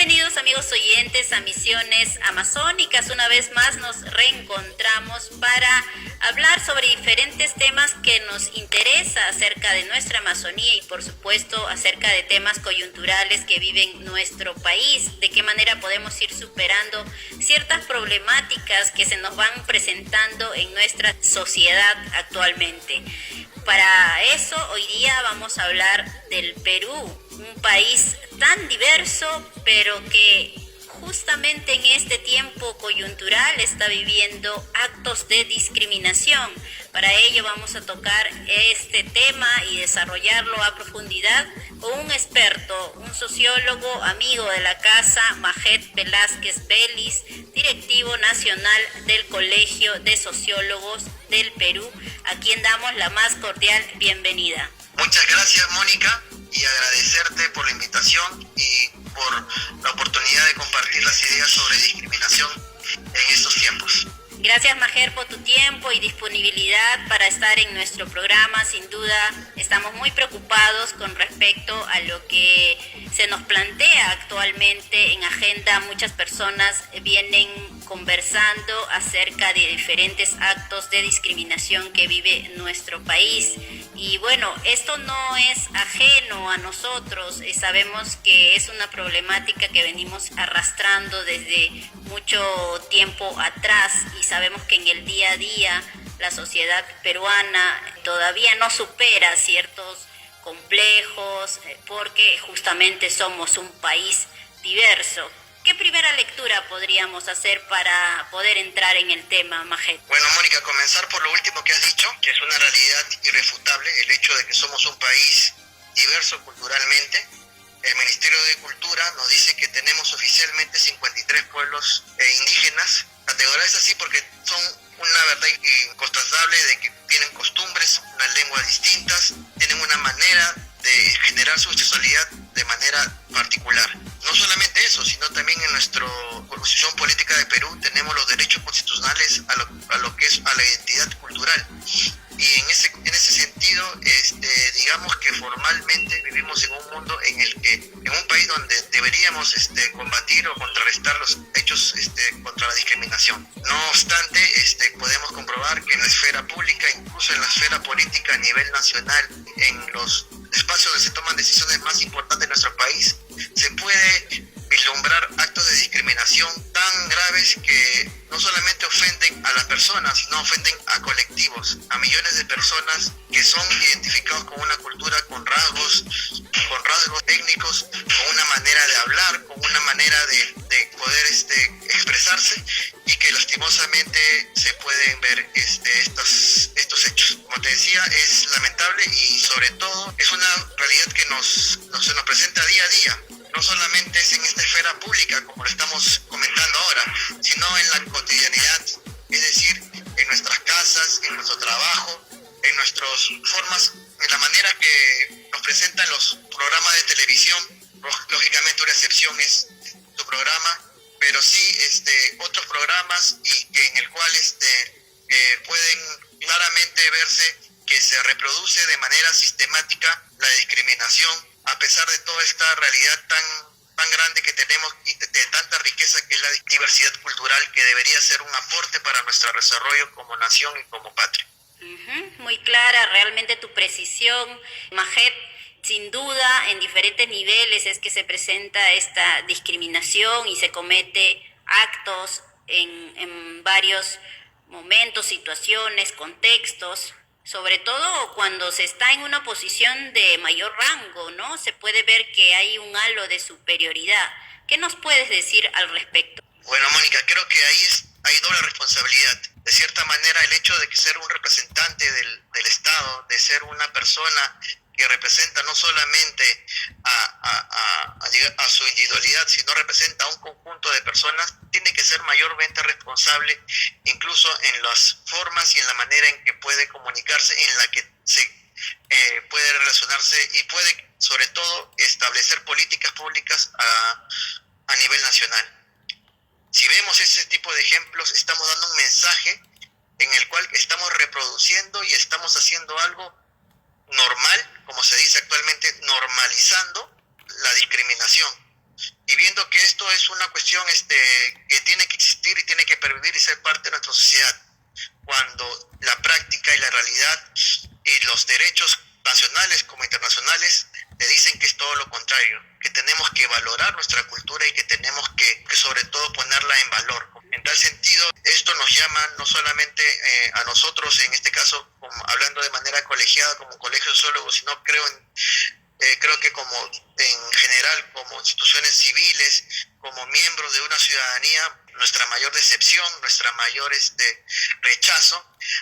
Bienvenidos amigos oyentes a Misiones Amazónicas. Una vez más nos reencontramos para hablar sobre diferentes temas que nos interesa acerca de nuestra Amazonía y por supuesto acerca de temas coyunturales que viven nuestro país. De qué manera podemos ir superando ciertas problemáticas que se nos van presentando en nuestra sociedad actualmente. Para eso hoy día vamos a hablar del Perú, un país tan diverso, pero que justamente en este tiempo coyuntural está viviendo actos de discriminación. Para ello vamos a tocar este tema y desarrollarlo a profundidad con un experto, un sociólogo, amigo de la casa, Majet Velázquez Vélez, directivo nacional del Colegio de Sociólogos del Perú, a quien damos la más cordial bienvenida. Muchas gracias, Mónica, y agradecerte por la invitación y por la oportunidad de compartir las ideas sobre discriminación en estos tiempos. Gracias, Majer, por tu tiempo y disponibilidad para estar en nuestro programa. Sin duda, estamos muy preocupados con respecto a lo que se nos plantea actualmente en agenda. Muchas personas vienen conversando acerca de diferentes actos de discriminación que vive nuestro país. Y bueno, esto no es ajeno a nosotros. Sabemos que es una problemática que venimos arrastrando desde mucho tiempo atrás y sabemos que en el día a día la sociedad peruana todavía no supera ciertos complejos porque justamente somos un país diverso. ¿Qué primera lectura podríamos hacer para poder entrar en el tema, Majet? Bueno, Mónica, comenzar por lo último que has dicho, que es una realidad irrefutable, el hecho de que somos un país diverso culturalmente. El Ministerio de Cultura nos dice que tenemos oficialmente 53 pueblos indígenas, categorizados así porque son una verdad incontrastable de que tienen costumbres, unas lenguas distintas, tienen una manera de generar su sexualidad de manera particular. No solamente eso, sino también en nuestra Constitución Política de Perú tenemos los derechos constitucionales a lo que es a la identidad cultural. Y en ese sentido, digamos que formalmente vivimos en un mundo en un país donde deberíamos combatir o contrarrestar los hechos contra la discriminación. No obstante, podemos comprobar que en la esfera pública, incluso en la esfera política a nivel nacional, en los espacios donde se toman decisiones más importantes de nuestro país, se puede vislumbrar actos de discriminación tan graves que no solamente ofenden a las personas, sino ofenden a colectivos, a millones de personas que son identificados con una cultura con rasgos étnicos, con una manera de hablar, con una manera de poder expresarse, y que lastimosamente se pueden ver estos hechos. Como te decía, es lamentable y sobre todo es una realidad que se nos presenta día a día. No solamente es en esta esfera pública, como lo estamos comentando ahora, sino en la cotidianidad, es decir, en nuestras casas, en nuestro trabajo, en nuestras formas, en la manera que nos presentan los programas de televisión. Lógicamente una excepción es tu programa, pero sí otros programas y en el cual pueden claramente verse que se reproduce de manera sistemática la discriminación, a pesar de toda esta realidad tan grande que tenemos y de tanta riqueza que es la diversidad cultural, que debería ser un aporte para nuestro desarrollo como nación y como patria. Muy clara realmente tu precisión, Majet. Sin duda, en diferentes niveles es que se presenta esta discriminación y se comete actos en varios momentos, situaciones, contextos. Sobre todo cuando se está en una posición de mayor rango, ¿no? Se puede ver que hay un halo de superioridad. ¿Qué nos puedes decir al respecto? Bueno, Mónica, creo que hay doble responsabilidad. De cierta manera, el hecho de que ser un representante del Estado, de ser una persona que representa no solamente a su individualidad, sino representa a un conjunto de personas, tiene que ser mayormente responsable, incluso en las formas y en la manera en que puede comunicarse, en la que se puede relacionarse y puede, sobre todo, establecer políticas públicas a nivel nacional. Si vemos ese tipo de ejemplos, estamos dando un mensaje en el cual estamos reproduciendo y estamos haciendo algo normal, como se dice actualmente, normalizando la discriminación. Y viendo que esto es una cuestión que tiene que existir y tiene que pervivir y ser parte de nuestra sociedad, cuando la práctica y la realidad y los derechos nacionales como internacionales te dicen que es todo lo contrario, que tenemos que valorar nuestra cultura y que tenemos que sobre todo ponerla en valor. En tal sentido, esto nos llama no solamente a nosotros, en este caso, hablando de manera colegiada como un colegio de sociólogos, sino creo que como en general, como instituciones civiles, como miembros de una ciudadanía, nuestra mayor decepción, nuestra mayor rechazo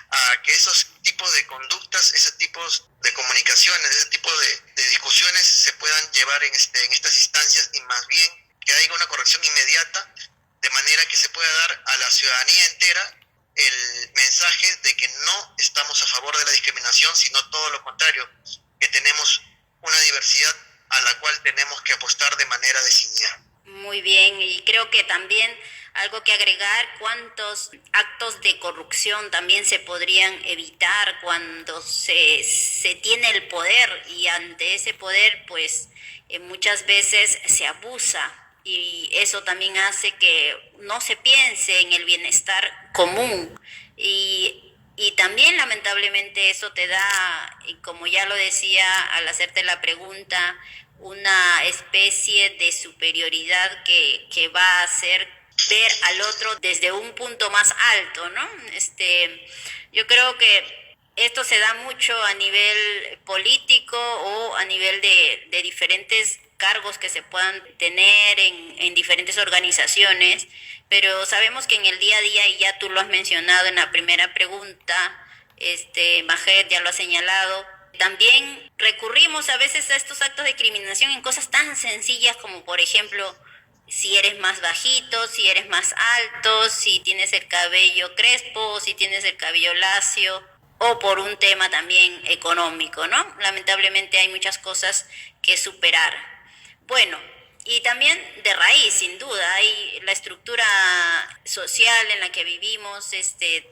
a que esos tipos de conductas, esos tipos de comunicaciones, ese tipo de discusiones se puedan llevar en estas instancias, y más bien que haya una corrección inmediata, de manera que se pueda dar a la ciudadanía entera el mensaje de que no estamos a favor de la discriminación, sino todo lo contrario, que tenemos una diversidad a la cual tenemos que apostar de manera decidida. Muy bien, y creo que también algo que agregar, cuántos actos de corrupción también se podrían evitar cuando se tiene el poder, y ante ese poder pues muchas veces se abusa, y eso también hace que no se piense en el bienestar común, y también lamentablemente eso te da, y como ya lo decía al hacerte la pregunta, una especie de superioridad que va a hacer ver al otro desde un punto más alto, ¿no? Yo creo que esto se da mucho a nivel político o a nivel de diferentes cargos que se puedan tener en diferentes organizaciones, pero sabemos que en el día a día, y ya tú lo has mencionado en la primera pregunta, Majed ya lo ha señalado, también recurrimos a veces a estos actos de discriminación en cosas tan sencillas como, por ejemplo, si eres más bajito, si eres más alto, si tienes el cabello crespo, si tienes el cabello lacio, o por un tema también económico, ¿no? Lamentablemente hay muchas cosas que superar. Bueno, y también de raíz, sin duda, hay la estructura social en la que vivimos,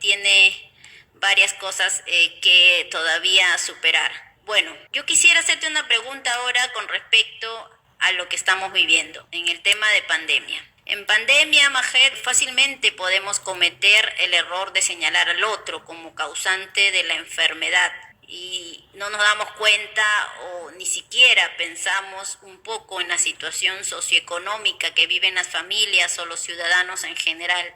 tiene varias cosas que todavía superar. Bueno, yo quisiera hacerte una pregunta ahora con respecto a lo que estamos viviendo en el tema de pandemia. En pandemia, Majed, fácilmente podemos cometer el error de señalar al otro como causante de la enfermedad, y no nos damos cuenta o ni siquiera pensamos un poco en la situación socioeconómica que viven las familias o los ciudadanos en general.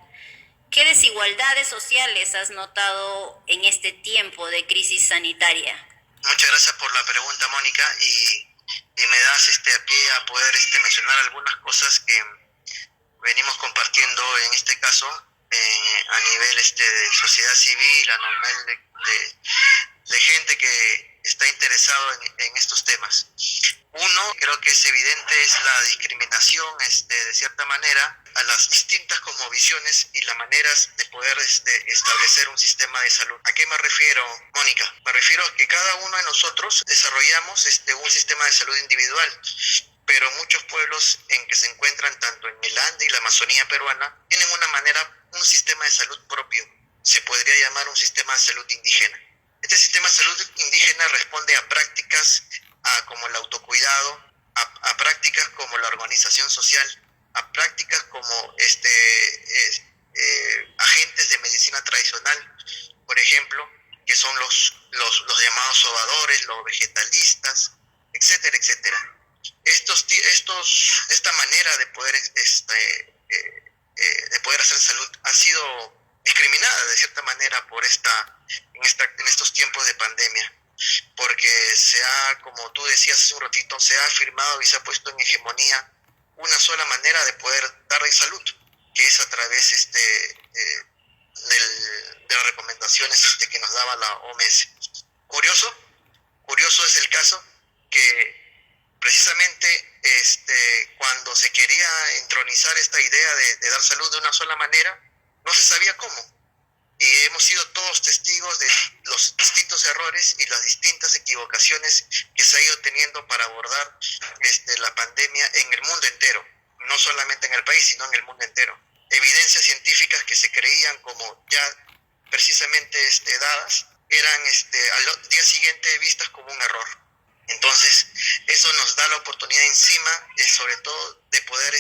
¿Qué desigualdades sociales has notado en este tiempo de crisis sanitaria? Muchas gracias por la pregunta, Mónica, y me das a pie a poder mencionar algunas cosas que venimos compartiendo, en este caso, a nivel de sociedad civil, a nivel de gente que está interesado en estos temas. Uno, creo que es evidente, es la discriminación, de cierta manera, a las distintas cosmovisiones y las maneras de poder establecer un sistema de salud. ¿A qué me refiero, Mónica? Me refiero a que cada uno de nosotros desarrollamos un sistema de salud individual, pero muchos pueblos en que se encuentran tanto en el Ande y la Amazonía peruana tienen un sistema de salud propio. Se podría llamar un sistema de salud indígena. Este sistema de salud indígena responde a prácticas como el autocuidado, a prácticas como la organización social, a prácticas como agentes de medicina tradicional, por ejemplo, que son los llamados sobadores, los vegetalistas, etcétera, etcétera. Esta manera de poder hacer salud ha sido discriminada de cierta manera en estos tiempos de pandemia, porque como tú decías hace un ratito, se ha afirmado y se ha puesto en hegemonía una sola manera de poder darle salud, que es a través de las recomendaciones que nos daba la OMS. Curioso es el caso que precisamente cuando se quería entronizar esta idea de dar salud de una sola manera, no se sabía cómo. Y hemos sido todos testigos de los distintos errores y las distintas equivocaciones que se ha ido teniendo para abordar la pandemia en el mundo entero, no solamente en el país, sino en el mundo entero. Evidencias científicas que se creían como ya precisamente dadas, eran al día siguiente vistas como un error. Entonces, eso nos da la oportunidad encima, sobre todo, de poder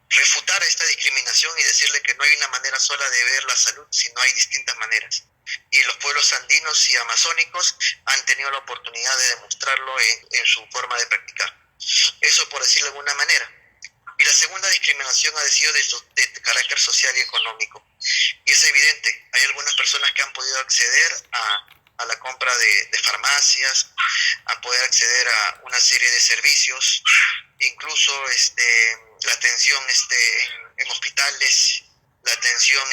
refutar esta discriminación y decirle que no hay una manera sola de ver la salud, sino hay distintas maneras. Y los pueblos andinos y amazónicos han tenido la oportunidad de demostrarlo en su forma de practicar. Eso por decirlo de alguna manera. Y la segunda discriminación ha sido de carácter social y económico. Y es evidente, hay algunas personas que han podido acceder a la compra de farmacias, a poder acceder a una serie de servicios, incluso la atención en hospitales, la atención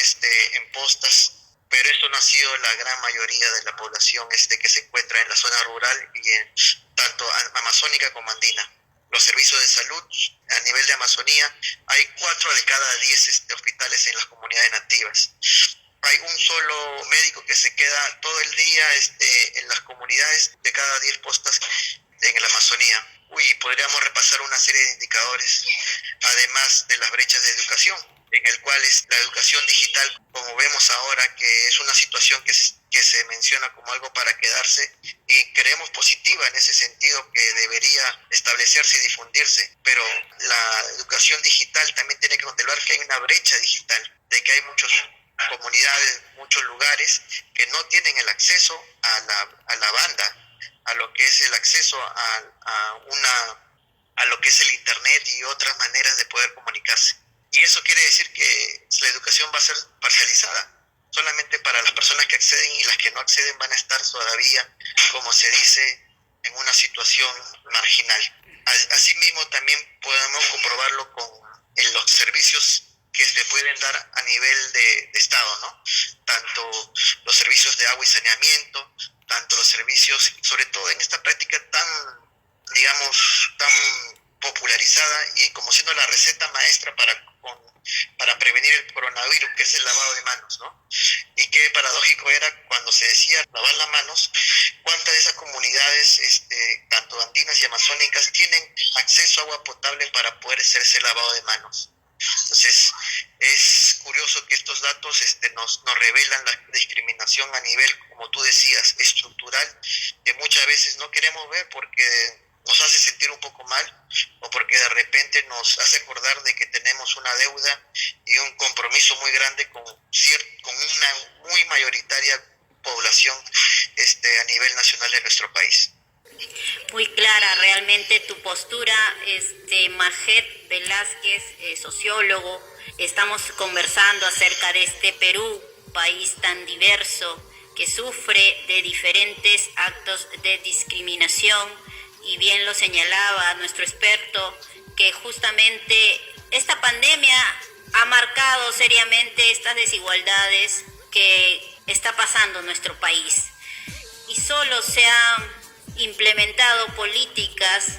en postas, pero esto no ha sido la gran mayoría de la población que se encuentra en la zona rural y en tanto amazónica como andina. Los servicios de salud a nivel de Amazonía, hay 4 de cada 10 hospitales en las comunidades nativas. Hay un solo médico que se queda todo el día en las comunidades de cada 10 postas en la Amazonía. Podríamos repasar una serie de indicadores, además de las brechas de educación, en el cual es la educación digital, como vemos ahora, que es una situación que se menciona como algo para quedarse, y creemos positiva en ese sentido, que debería establecerse y difundirse, pero la educación digital también tiene que contemplar que hay una brecha digital, de que hay muchas comunidades, muchos lugares que no tienen el acceso a la banda, a lo que es el acceso a lo que es el internet y otras maneras de poder comunicarse. Y eso quiere decir que la educación va a ser parcializada, solamente para las personas que acceden, y las que no acceden van a estar todavía, como se dice, en una situación marginal. Asimismo, también podemos comprobarlo con los servicios que se pueden dar a nivel de Estado, ¿no? Tanto los servicios de agua y saneamiento, tanto los servicios, sobre todo en esta práctica tan popularizada y como siendo la receta maestra para prevenir el coronavirus, que es el lavado de manos, ¿no? Y qué paradójico era cuando se decía lavar las manos, cuántas de esas comunidades, tanto andinas y amazónicas, tienen acceso a agua potable para poder hacer ese lavado de manos. Entonces, es curioso que estos datos nos revelan la discriminación a nivel, como tú decías, estructural, que muchas veces no queremos ver porque nos hace sentir un poco mal, o porque de repente nos hace acordar de que tenemos una deuda y un compromiso muy grande con una muy mayoritaria población a nivel nacional de nuestro país. Muy clara realmente tu postura, Majet Velázquez, sociólogo. Estamos conversando acerca de este Perú, país tan diverso, que sufre de diferentes actos de discriminación, y bien lo señalaba nuestro experto, que justamente esta pandemia ha marcado seriamente estas desigualdades que está pasando en nuestro país, y solo se han implementado políticas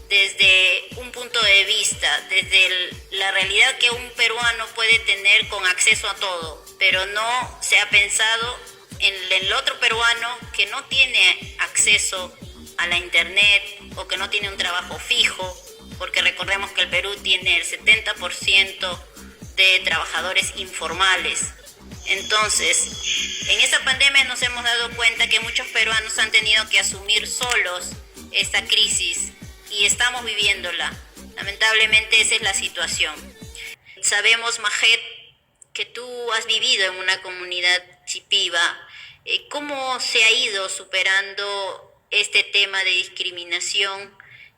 desde un punto de vista, desde la realidad que un peruano puede tener con acceso a todo, pero no se ha pensado en el otro peruano que no tiene acceso a la internet o que no tiene un trabajo fijo, porque recordemos que el Perú tiene el 70% de trabajadores informales. Entonces, en esta pandemia nos hemos dado cuenta que muchos peruanos han tenido que asumir solos esta crisis y estamos viviéndola. Lamentablemente esa es la situación. Sabemos, Majet, que tú has vivido en una comunidad chipiva. ¿Cómo se ha ido superando este tema de discriminación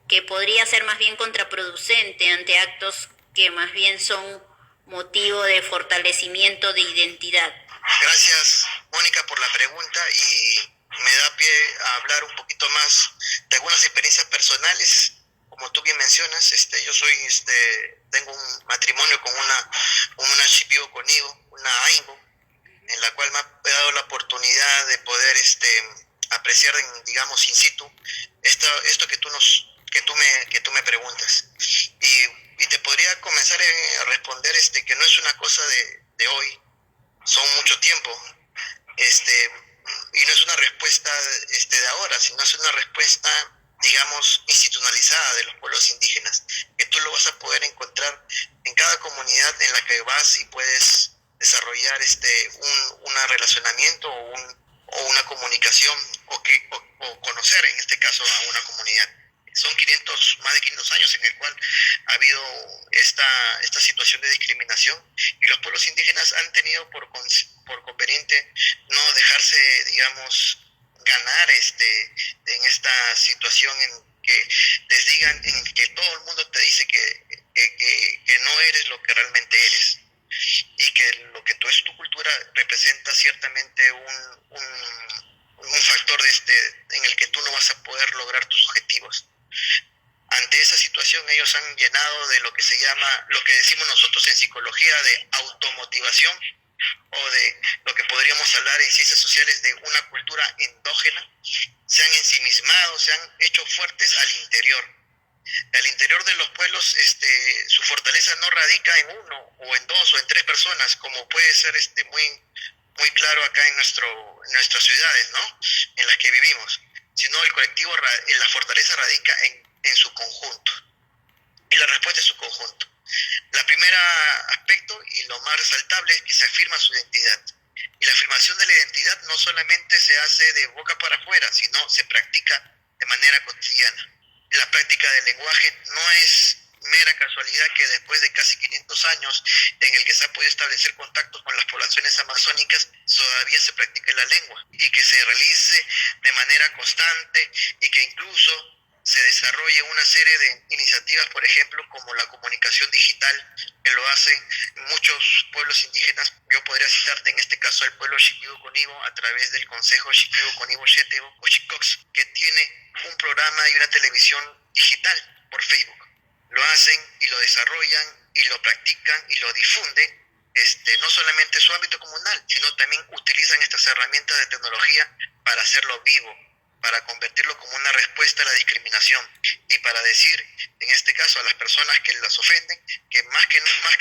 que podría ser más bien contraproducente ante actos que más bien son motivo de fortalecimiento de identidad? Gracias, Mónica, por la pregunta, y me da pie a hablar un poquito más de algunas experiencias personales. Como tú bien mencionas, yo tengo un matrimonio con una chipivo conmigo, una Aingo, en la cual me ha dado la oportunidad de poder apreciar, digamos, in situ esto que tú me preguntas. Y te podría comenzar a responder que no es una cosa de hoy, son mucho tiempo, y no es una respuesta de ahora, sino es una respuesta, digamos, institucionalizada de los pueblos indígenas, que tú lo vas a poder encontrar en cada comunidad en la que vas y puedes desarrollar un relacionamiento o una comunicación, o o conocer, en este caso, a una comunidad. Son más de 500 años en el cual ha habido esta situación de discriminación, y los pueblos indígenas han tenido por conveniente no dejarse, digamos, ganar en esta situación en que les digan, en que todo el mundo te dice que no eres lo que realmente eres, y que lo que tú es tu cultura representa ciertamente un factor en el que tú no vas a poder lograr tus objetivos. Ante esa situación, ellos han llenado de lo que se llama, lo que decimos nosotros en psicología, de automotivación, o de lo que podríamos hablar en ciencias sociales de una cultura endógena. Se han ensimismado, se han hecho fuertes al interior. Al interior de los pueblos, su fortaleza no radica en uno, o en dos, o en tres personas, como puede ser muy claro acá en nuestras ciudades, ¿no?, en las que vivimos, sino el colectivo, la fortaleza radica en su conjunto, y la respuesta es su conjunto. La primera aspecto, y lo más resaltable, es que se afirma su identidad. Y la afirmación de la identidad no solamente se hace de boca para afuera, sino se practica de manera cotidiana. La práctica del lenguaje no es mera casualidad que después de casi 500 años en el que se ha podido establecer contactos con las poblaciones amazónicas, todavía se practique la lengua, y que se realice de manera constante, y que incluso se desarrolle una serie de iniciativas, por ejemplo, como la comunicación digital, que lo hacen muchos pueblos indígenas. Yo podría citarte en este caso al pueblo Shikibu-Conibo a través del Consejo Shikibu-Conibo-Shetebo, o Shikox, que tiene un programa y una televisión digital por Facebook. Lo hacen y lo desarrollan y lo practican y lo difunden, no solamente en su ámbito comunal, sino también utilizan estas herramientas de tecnología para hacerlo vivo, para convertirlo como una respuesta a la discriminación, y para decir, en este caso, a las personas que las ofenden, que más que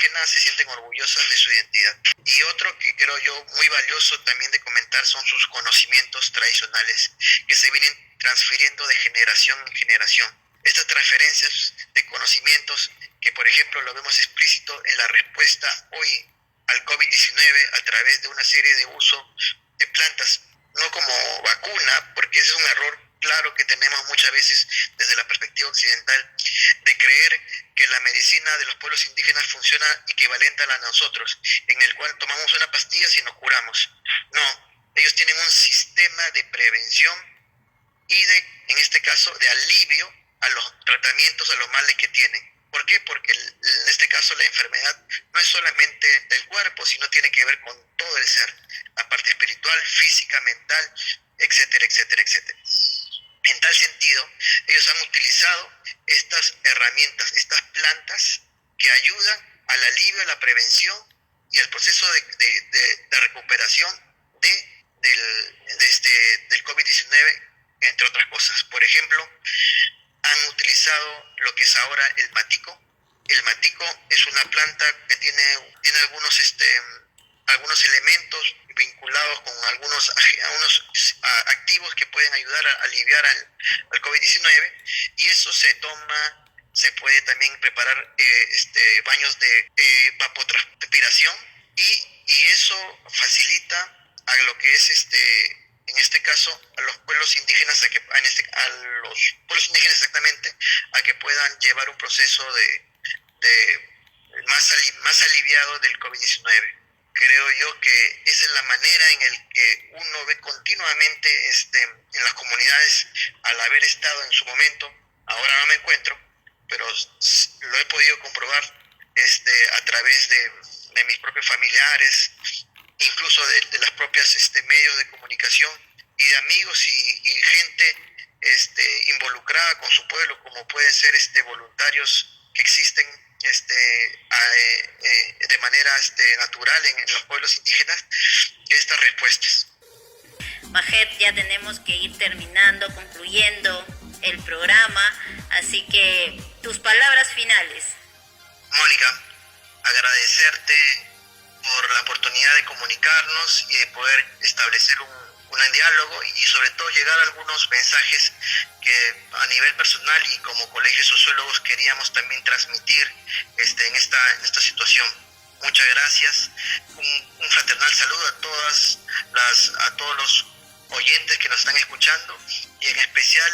nada se sienten orgullosas de su identidad. Y otro que creo yo muy valioso también de comentar son sus conocimientos tradicionales, que se vienen transfiriendo de generación en generación. Estas transferencias de conocimientos, que por ejemplo lo vemos explícito en la respuesta hoy al COVID-19 a través de una serie de uso de plantas, no como vacuna, porque ese es un error claro que tenemos muchas veces desde la perspectiva occidental, de creer que la medicina de los pueblos indígenas funciona equivalente a la de nosotros, en el cual tomamos una pastilla y nos curamos. No, ellos tienen un sistema de prevención y en este caso, de alivio a los tratamientos, a los males que tienen. ¿Por qué? Porque en este caso la enfermedad no es solamente del cuerpo, sino tiene que ver con todo el ser, la parte espiritual, física, mental, etcétera, etcétera, etcétera. En tal sentido, ellos han utilizado estas herramientas, estas plantas que ayudan al alivio, a la prevención y al proceso de recuperación del COVID-19, entre otras cosas. Por ejemplo, han utilizado lo que es ahora el matico. El matico es una planta que tiene algunos elementos vinculados con algunos activos que pueden ayudar a aliviar al COVID-19, y eso se puede también preparar baños de evapotranspiración, y eso facilita a lo que es en este caso a los pueblos indígenas a los pueblos indígenas exactamente, a que puedan llevar un proceso más aliviado del COVID-19. Creo yo que esa es la manera en el que uno ve continuamente en las comunidades, al haber estado en su momento. Ahora no me encuentro, pero lo he podido comprobar a través de mis propios familiares, incluso de las propias medios de comunicación, y de amigos y gente involucrada con su pueblo, como pueden ser voluntarios que existen de manera natural en los pueblos indígenas, estas respuestas. Majet, ya tenemos que ir terminando, concluyendo el programa, así que tus palabras finales. Mónica, agradecerte por la oportunidad de comunicarnos y de poder establecer un diálogo, y sobre todo llegar a algunos mensajes que a nivel personal y como colegio de sociólogos queríamos también transmitir en esta situación. Muchas gracias, un fraternal saludo a todos oyentes que nos están escuchando, y en especial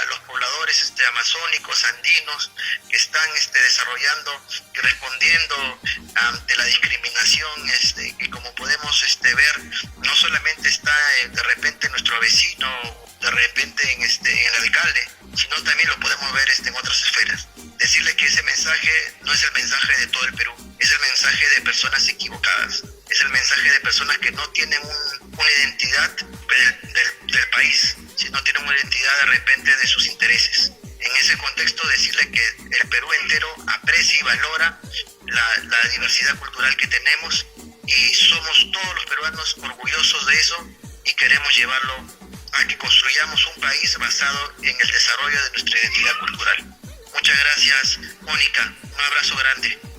a los pobladores amazónicos, andinos, que están desarrollando y respondiendo ante la discriminación, que como podemos ver, no solamente está de repente nuestro vecino, de repente en el alcalde, sino también lo podemos ver en otras esferas. Decirle que ese mensaje no es el mensaje de todo el Perú, es el mensaje de personas equivocadas, es el mensaje de personas que no tienen una identidad del país, sino tienen una identidad de repente de sus intereses. En ese contexto, decirle que el Perú entero aprecia y valora la diversidad cultural que tenemos, y somos todos los peruanos orgullosos de eso, y queremos llevarlo a que construyamos un país basado en el desarrollo de nuestra identidad cultural. Muchas gracias, Mónica. Un abrazo grande.